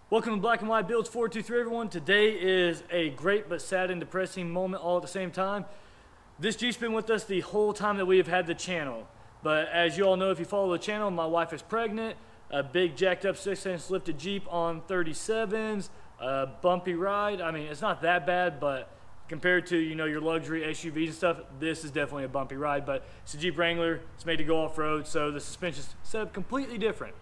Welcome to Black and White Builds 423, everyone. Today is a great but sad and depressing moment all at the same time. This Jeep's been with us the whole time that we have had the channel. But as you all know, if you follow the channel, my wife is pregnant. A big jacked up 6-inch lifted Jeep on 37s, a bumpy ride. I mean, it's not that bad, but compared to, your luxury SUVs and stuff, this is definitely a bumpy ride. But it's a Jeep Wrangler. It's made to go off-road, so the suspension's set up completely different.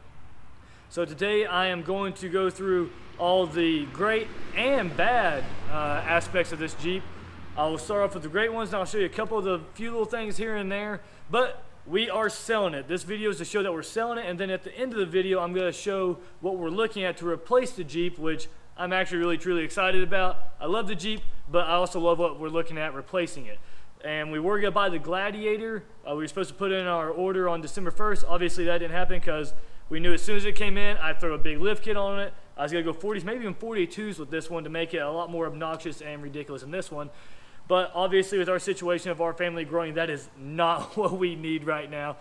So today I am going to go through all the great and bad aspects of this Jeep. I will start off with the great ones, and I'll show you a couple of the few little things here and there, but we are selling it. This video is to show that we're selling it, and then at the end of the video I'm going to show what we're looking at to replace the Jeep, which I'm actually really truly excited about. I love the Jeep, but I also love what we're looking at replacing it. And we were going to buy the Gladiator. We were supposed to put in our order on December 1st. Obviously that didn't happen because we knew as soon as it came in, I'd throw a big lift kit on it. I was going to go 40s, maybe even 42s with this one to make it a lot more obnoxious and ridiculous than this one. But obviously with our situation of our family growing, that is not what we need right now.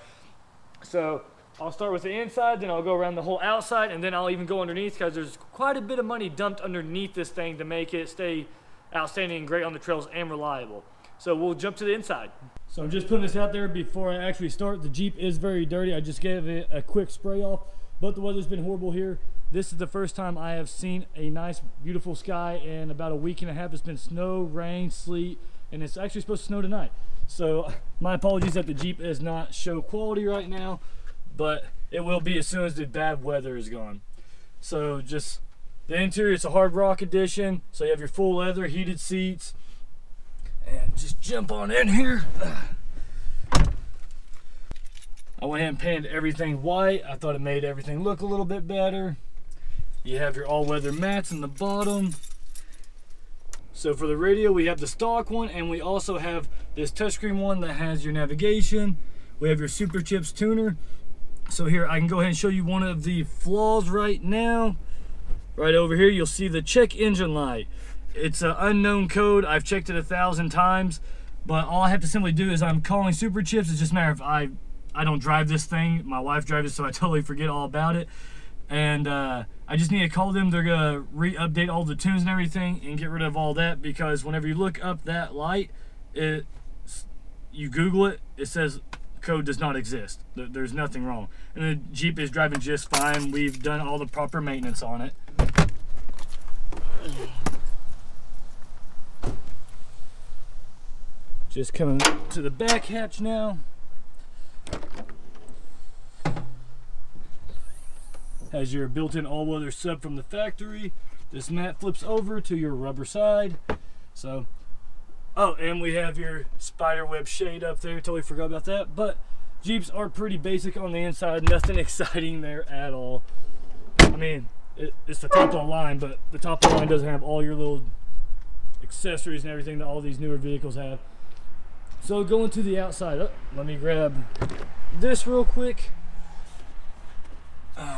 So I'll start with the inside, then I'll go around the whole outside, and then I'll even go underneath because there's quite a bit of money dumped underneath this thing to make it stay outstanding and great on the trails and reliable. So we'll jump to the inside. So I'm just putting this out there before I actually start. The Jeep is very dirty. I just gave it a quick spray off, but the weather's been horrible here. This is the first time I have seen a nice, beautiful sky in about a week and a half. It's been snow, rain, sleet, and it's actually supposed to snow tonight. So my apologies that the Jeep is not show quality right now, but it will be as soon as the bad weather is gone. So just the interior, it's a hard rock edition. So you have your full leather, heated seats, and just jump on in here. I went ahead and painted everything white. I thought it made everything look a little bit better. You have your all-weather mats in the bottom. So for the radio, we have the stock one, and we also have this touchscreen one that has your navigation. We have your Super Chips tuner. So here, I can go ahead and show you one of the flaws right now. Right over here, you'll see the check engine light. It's an unknown code. I've checked it 1,000 times, but all I have to simply do is I'm calling Super Chips. It's just a matter of I don't drive this thing. My wife drives it, so I totally forget all about it. And I just need to call them. They're gonna re-update all the tunes and everything and get rid of all that, because whenever you look up that light, you Google it, it says code does not exist. There's nothing wrong. And the Jeep is driving just fine. We've done all the proper maintenance on it. Just coming to the back hatch now. Has your built-in all-weather sub from the factory. This mat flips over to your rubber side. So, oh, and we have your spider web shade up there. Totally forgot about that. But Jeeps are pretty basic on the inside. Nothing exciting there at all. I mean, it's the top of the line, but the top of the line doesn't have all your little accessories and everything that all these newer vehicles have. So going to the outside, let me grab this real quick.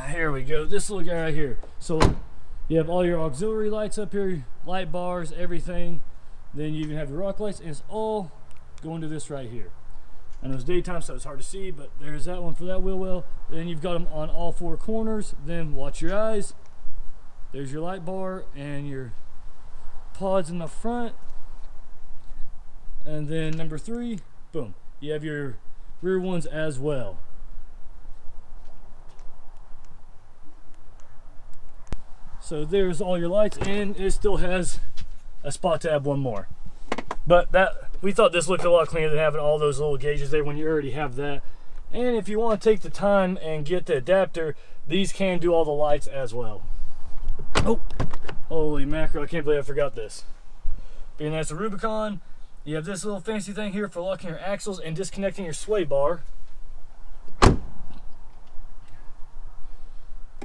Here we go, this little guy right here. So you have all your auxiliary lights up here, light bars, everything. Then you even have your rock lights, and it's all going to this right here. I know it's daytime, so it's hard to see, but there's that one for that wheel well. Then you've got them on all four corners. Then watch your eyes. There's your light bar and your pods in the front. And then number 3, boom, you have your rear ones as well. So there's all your lights, and it still has a spot to have one more. But we thought this looked a lot cleaner than having all those little gauges there when you already have that. And if you want to take the time and get the adapter, these can do all the lights as well. Oh, holy mackerel, I can't believe I forgot this. Being that's a Rubicon, you have this little fancy thing here for locking your axles and disconnecting your sway bar.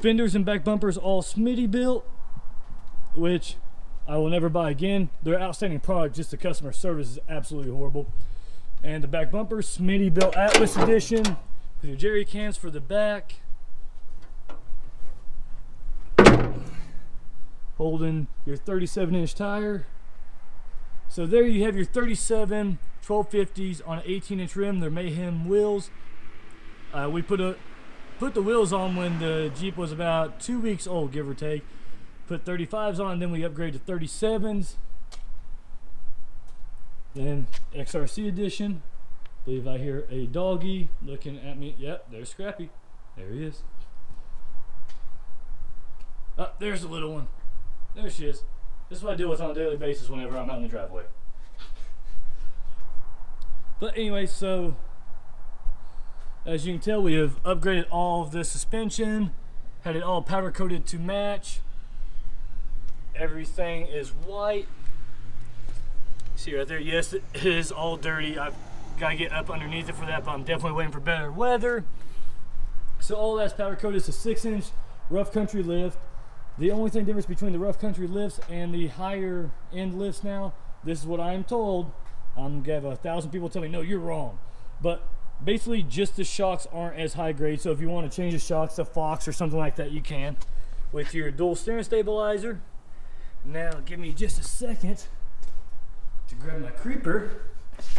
Fenders and back bumpers all Smitty built, which I will never buy again. They're outstanding product, just the customer service is absolutely horrible. And the back bumpers, Smitty built Atlas edition with your jerry cans for the back. Holding your 37-inch tire. So there you have your 37 1250s on an 18-inch rim. They're Mayhem wheels. We put the wheels on when the Jeep was about 2 weeks old, give or take. put 35s on, and then we upgrade to 37s. Then XRC edition. I believe I hear a doggy looking at me. Yep, there's Scrappy. There he is. Oh, there's the little one. There she is. This is what I deal with on a daily basis whenever I'm out in the driveway. But anyway, so as you can tell, we have upgraded all of the suspension, had it all powder coated to match. Everything is white. See right there, yes, it is all dirty. I've got to get up underneath it for that, but I'm definitely waiting for better weather. So all that's powder coated. It's a 6-inch rough country lift. The only thing difference between the rough country lifts and the higher end lifts now, this is what I'm told. I'm gonna have 1,000 people tell me, no, you're wrong. But basically just the shocks aren't as high grade. So if you want to change the shocks to Fox or something like that, you can with your dual steering stabilizer. Now give me just a second to grab my creeper so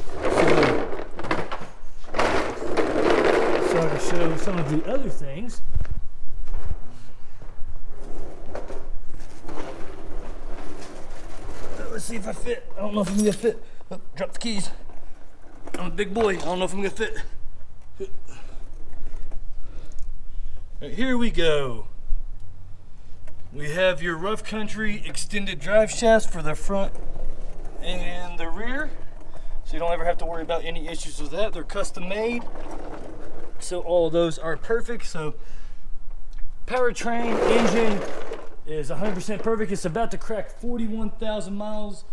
I can show some of the other things. Let's see if I fit. I don't know if I'm gonna fit. Oh, drop the keys. I'm a big boy. I don't know if I'm gonna fit. Right, here we go. We have your rough country extended drive shafts for the front and the rear, so you don't ever have to worry about any issues with that. They're custom made, so all of those are perfect. So powertrain engine is 100% perfect. It's about to crack 41,000 miles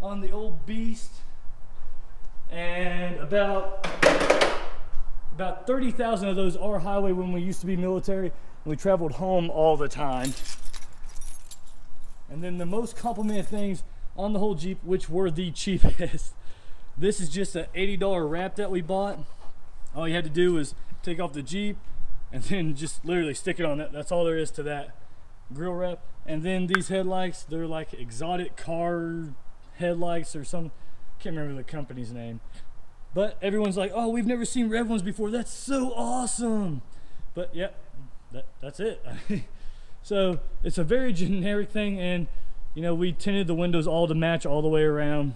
on the old beast, and about 30,000 of those are highway when we used to be military and we traveled home all the time. And then the most complimented things on the whole Jeep, which were the cheapest, this is just an $80 wrap that we bought. All you had to do was take off the Jeep and then just literally stick it on that. That's all there is to that grill wrap. And then these headlights, they're like exotic car headlights or some, can't remember the company's name, but everyone's like, oh, we've never seen red ones before, that's so awesome. But yeah, that's it. So it's a very generic thing, and you know, we tinted the windows all to match all the way around.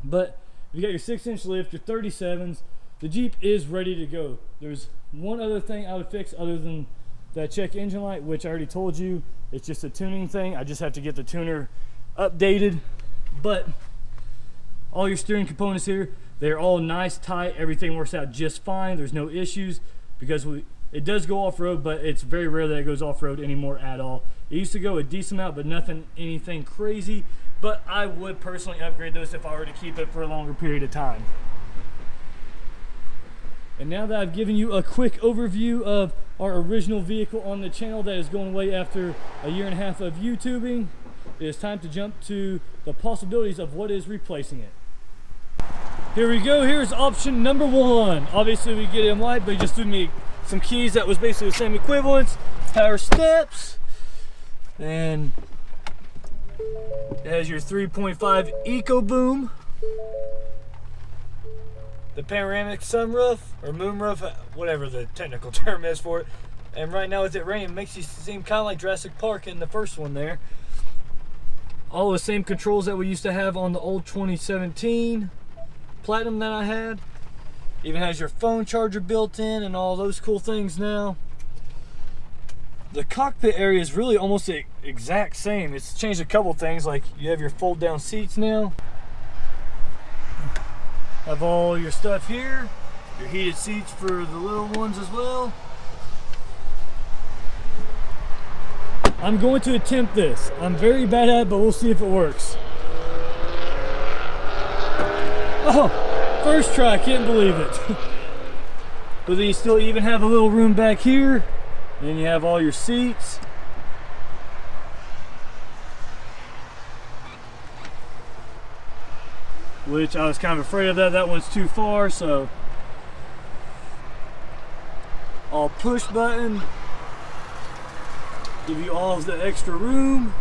But you got your 6-inch lift, your 37s, the Jeep is ready to go. There's one other thing I would fix other than that check engine light, which I already told you, it's just a tuning thing. I just have to get the tuner updated. But all your steering components here, they're all nice, tight. Everything works out just fine. There's no issues because it does go off-road, but it's very rare that it goes off-road anymore at all. It used to go a decent amount, but anything crazy. But I would personally upgrade those if I were to keep it for a longer period of time. And now that I've given you a quick overview of our original vehicle on the channel that is going away after a 1.5 years of YouTubing, it is time to jump to the possibilities of what is replacing it. Here we go. Here's option number 1. Obviously we get it in white, but he just threw me some keys that was basically the same equivalence. Power steps, and it has your 3.5 EcoBoom, the panoramic sunroof or moonroof, whatever the technical term is for it. And right now with it raining, it makes you seem kind of like Jurassic Park in the first one there. All the same controls that we used to have on the old 2017 Platinum that I had. Even has your phone charger built in and all those cool things now. The cockpit area is really almost the exact same. It's changed a couple things, like you have your fold down seats now. Have all your stuff here, your heated seats for the little ones as well. I'm going to attempt this. I'm very bad at it, but we'll see if it works. Oh, first try, I can't believe it. But then you still even have a little room back here. And then you have all your seats. Which I was kind of afraid of that one's too far, so all push button, give you all of the extra room.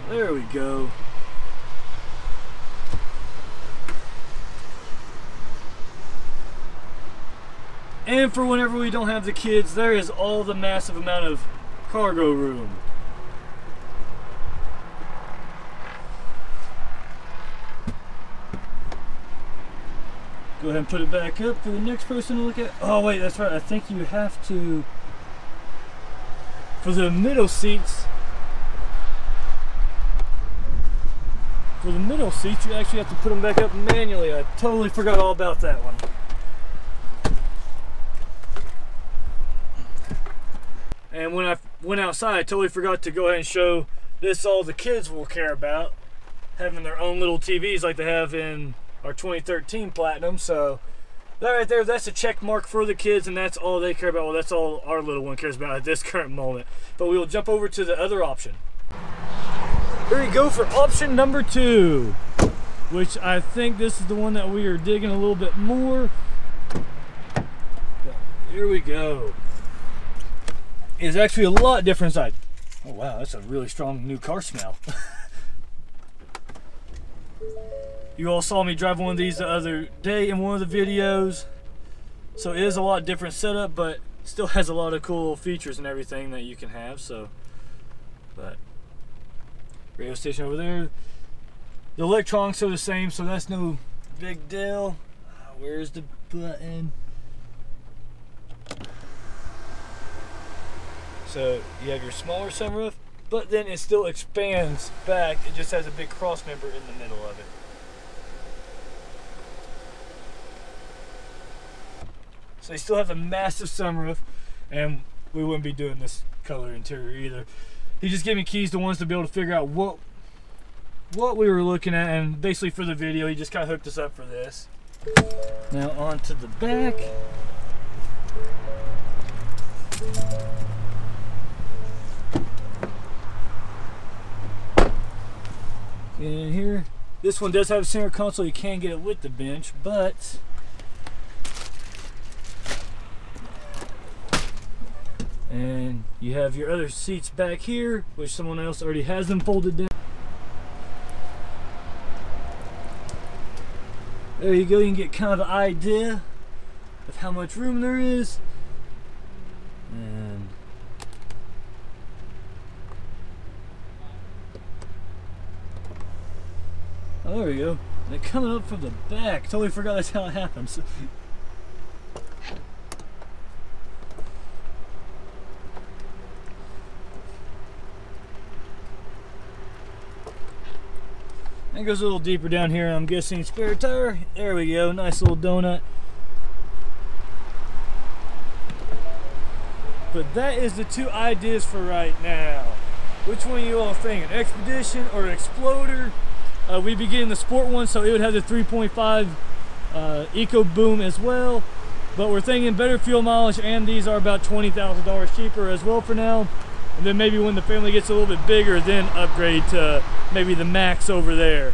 There we go. And for whenever we don't have the kids, there is all the massive amount of cargo room. Go ahead and put it back up for the next person to look at. Oh wait, that's right. I think you have to, for the middle seats, you actually have to put them back up manually. I totally forgot all about that one. And when I went outside, I totally forgot to go ahead and show this. All the kids will care about, having their own little TVs like they have in our 2013 Platinum. So that right there, that's a check mark for the kids, and that's all they care about. Well, that's all our little one cares about at this current moment. But we will jump over to the other option. Here we go for option number 2, which I think this is the one that we are digging a little bit more. Here we go. It's actually a lot different inside. Oh wow, that's a really strong new car smell. You all saw me drive one of these the other day in one of the videos. So it is a lot different setup, but still has a lot of cool features and everything that you can have. So, but radio station over there. The electronics are the same, so that's no big deal. Where's the button? So you have your smaller sunroof, but then it still expands back. It just has a big cross member in the middle of it. So you still have a massive sunroof, and we wouldn't be doing this color interior either. He just gave me keys to ones to be able to figure out what we were looking at, and basically for the video he just kind of hooked us up for this. Now on to the back. In here, this one does have a center console. You can get it with the bench, but and you have your other seats back here, which someone else already has them folded down. There you go. You can get kind of an idea of how much room there is. And oh, there we go. They're coming up from the back. Totally forgot that's how it happens. It goes a little deeper down here. I'm guessing spare tire. There we go. Nice little donut. But that is the 2 ideas for right now. Which one you all think? An Expedition or an Exploder? We'd be getting the sport one, so it would have the 3.5 EcoBoost as well. But we're thinking better fuel mileage, and these are about $20,000 cheaper as well for now. And then maybe when the family gets a little bit bigger, then upgrade to maybe the Max over there.